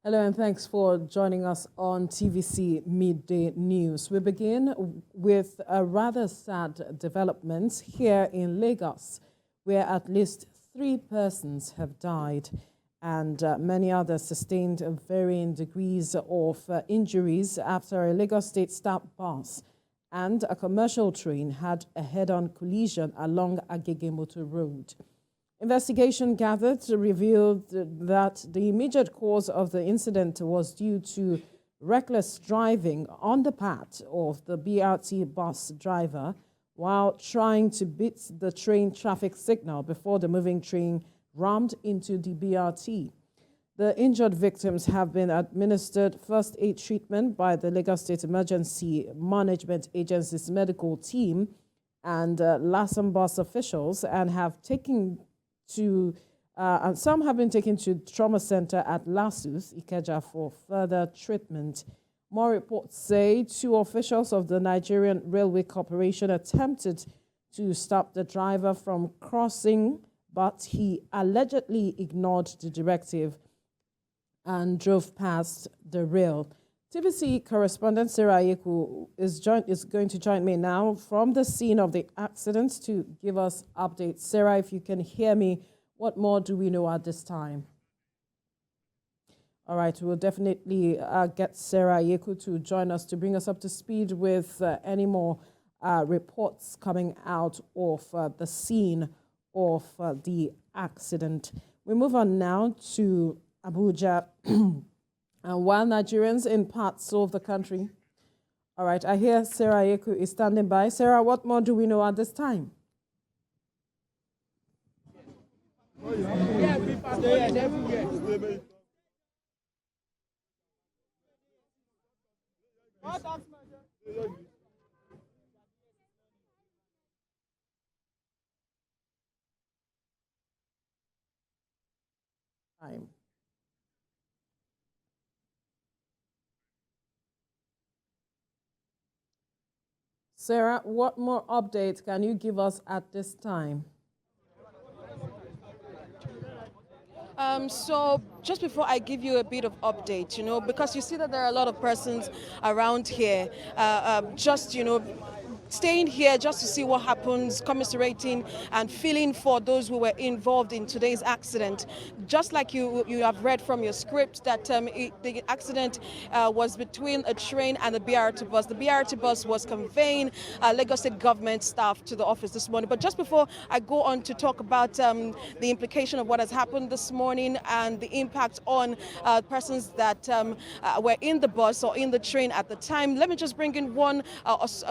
Hello and thanks for joining us on TVC Midday News. We begin with a rather sad development here in Lagos, where at least 3 persons have died and many others sustained varying degrees of injuries after a Lagos State staff bus and a commercial train had a head-on collision along Agege Motor Road. Investigation gathered revealed that the immediate cause of the incident was due to reckless driving on the part of the BRT bus driver while trying to beat the train traffic signal before the moving train rammed into the BRT. The injured victims have been administered first aid treatment by the Lagos State Emergency Management Agency's medical team and Lassam bus officials and some have been taken to trauma center at Lasus, Ikeja, for further treatment. More reports say 2 officials of the Nigerian Railway Corporation attempted to stop the driver from crossing, but he allegedly ignored the directive and drove past the rail. TVC correspondent Sarah Ayeku is going to join me now from the scene of the accident to give us updates. Sarah, if you can hear me, what more do we know at this time? All right, we'll definitely get Sarah Ayeku to join us to bring us up to speed with any more reports coming out of the scene of the accident. We move on now to Abuja. While Nigerians in parts of the country. All right, I hear Sarah Ayeku is standing by. Sarah, what more do we know at this time? Sarah, what more updates can you give us at this time? So just before I give you a bit of update, because you see that there are a lot of persons around here, staying here just to see what happens, commiserating and feeling for those who were involved in today's accident. Just like you have read from your script that the accident was between a train and a BRT bus. The BRT bus was conveying Lagos State government staff to the office this morning. But just before I go on to talk about the implication of what has happened this morning and the impact on persons that were in the bus or in the train at the time, let me just bring in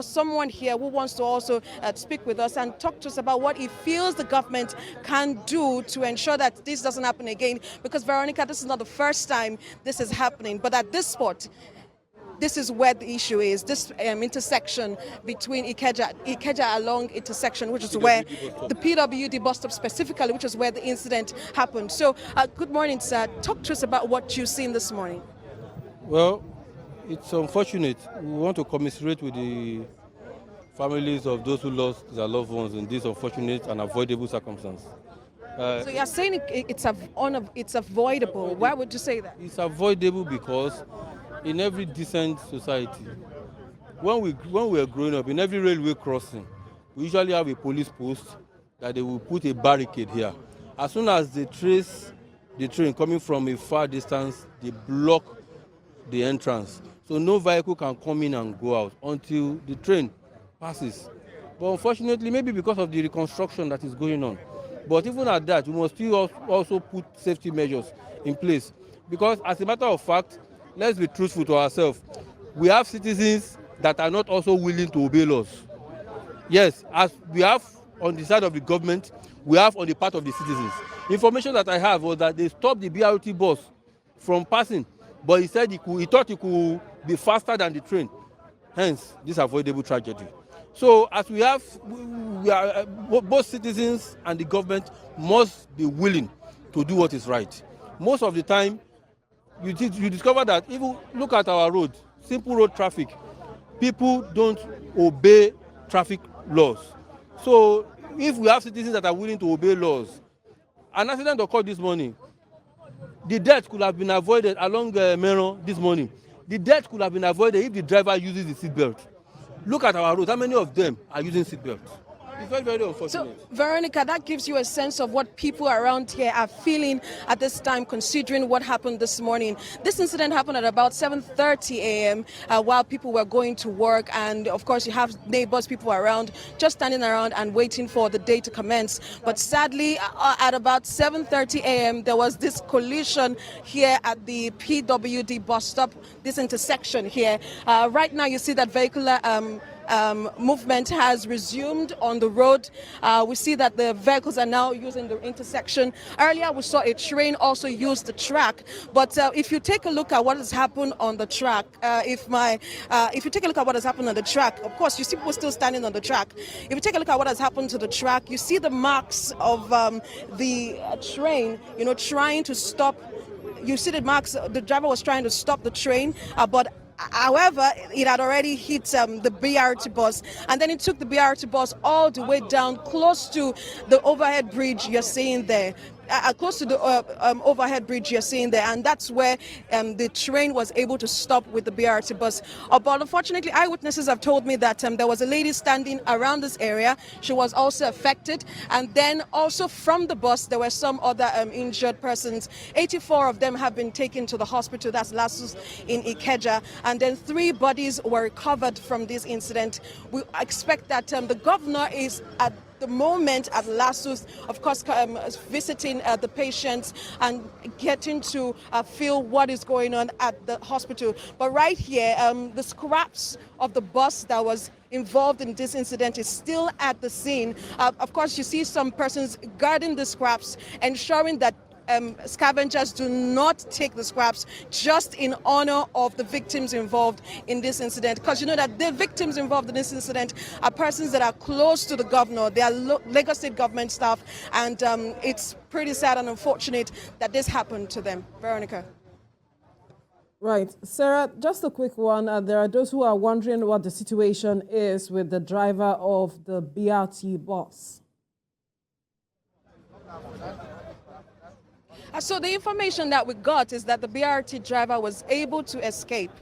someone here who wants to also speak with us and talk to us about what he feels the government can do to ensure that this doesn't happen again. Because, Veronica, this is not the first time this is happening, but at this spot, this is where the issue is, this intersection between Ikeja along intersection, which is where the PWD bus stop specifically, which is where the incident happened. So, good morning, sir. Talk to us about what you've seen this morning. Well, it's unfortunate. We want to commiserate with the families of those who lost their loved ones in this unfortunate and avoidable circumstance. So you're saying it's avoidable. Why would you say that? It's avoidable because in every decent society, when we were growing up, in every railway crossing, we usually have a police post that they will put a barricade here. As soon as they trace the train coming from a far distance, they block the entrance. So no vehicle can come in and go out until the train passes. But unfortunately, maybe because of the reconstruction that is going on. But even at that, we must still also put safety measures in place. Because as a matter of fact, let's be truthful to ourselves, we have citizens that are not also willing to obey laws. Yes, as we have on the side of the government, we have on the part of the citizens. Information that I have was that they stopped the BRT bus from passing, but he said he thought he could be faster than the train. Hence, this avoidable tragedy. So as we are both citizens and the government must be willing to do what is right. Most of the time, you discover that even look at our road, simple road traffic, people don't obey traffic laws. So if we have citizens that are willing to obey laws, an accident occurred this morning. The death could have been avoided along Meron this morning. The death could have been avoided if the driver uses the seatbelt. Look at our roads. How many of them are using seatbelts? It's very, very unfortunate. So, Veronica, that gives you a sense of what people around here are feeling at this time, considering what happened this morning. This incident happened at about 7:30 a.m. While people were going to work. And, of course, you have neighbors, people around, just standing around and waiting for the day to commence. But sadly, at about 7:30 a.m., there was this collision here at the PWD bus stop, this intersection here. Right now, you see that vehicular movement has resumed on the road. We see that the vehicles are now using the intersection. Earlier, we saw a train also use the track. But if you take a look at what has happened on the track, if you take a look at what has happened on the track, of course, you see people still standing on the track. If you take a look at what has happened to the track, you see the marks of the train, trying to stop. You see the marks. The driver was trying to stop the train, but however, it had already hit the BRT bus, and then it took the BRT bus all the way down close to the overhead bridge you're seeing there. Close to the overhead bridge you're seeing there, and that's where the train was able to stop with the BRT bus. But unfortunately, eyewitnesses have told me that there was a lady standing around this area. She was also affected, and then also from the bus there were some other injured persons. 84 of them have been taken to the hospital, that's Lassus in Ikeja, and then 3 bodies were recovered from this incident. We expect that the governor is at the moment at Lassus, of course, visiting the patients and getting to feel what is going on at the hospital. But right here, the scraps of the bus that was involved in this incident is still at the scene. Of course, you see some persons guarding the scraps, ensuring that scavengers do not take the scraps, just in honor of the victims involved in this incident. Because you know that the victims involved in this incident are persons that are close to the governor. They are Lagos State government staff, and it's pretty sad and unfortunate that this happened to them. Veronica. Right. Sarah, just a quick one. There are those who are wondering what the situation is with the driver of the BRT bus. So the information that we got is that the BRT driver was able to escape.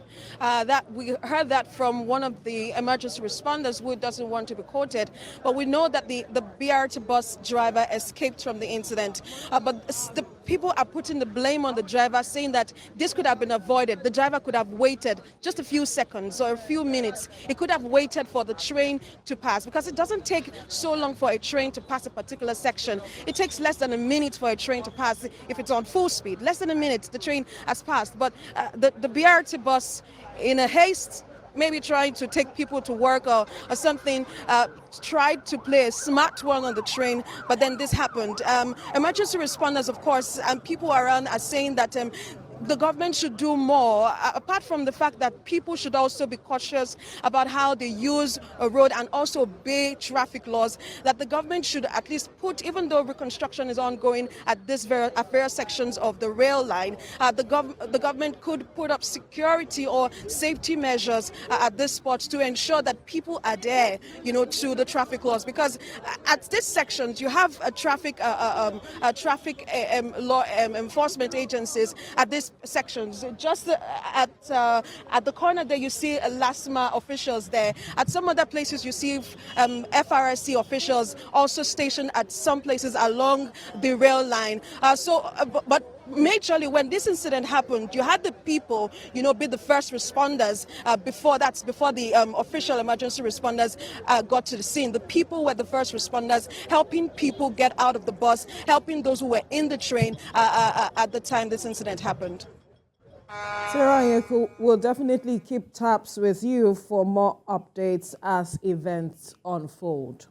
That we heard that from one of the emergency responders who doesn't want to be quoted, but we know that the BRT bus driver escaped from the incident. But the people are putting the blame on the driver, saying that this could have been avoided. The driver could have waited just a few seconds or a few minutes. He could have waited for the train to pass, because it doesn't take so long for a train to pass a particular section. It takes less than a minute for a train to pass if it's on full speed. Less than a minute, the train has passed. But the BRT bus, in a haste, maybe trying to take people to work or something, tried to play a smart one on the train, but then this happened. Emergency responders, of course, and people around are saying that the government should do more, apart from the fact that people should also be cautious about how they use a road and also obey traffic laws, that the government should at least put, even though reconstruction is ongoing at various sections of the rail line, the government could put up security or safety measures at this spot to ensure that people adhere, to the traffic laws. Because at these sections, you have traffic law enforcement agencies at this sections. Just at the corner there, you see LASMA officials there. At some other places, you see FRSC officials also stationed at some places along the rail line. But majorly, when this incident happened, you had the people, be the first responders before the official emergency responders got to the scene. The people were the first responders, helping people get out of the bus, helping those who were in the train at the time this incident happened. Sarah Ayeku will definitely keep tabs with you for more updates as events unfold.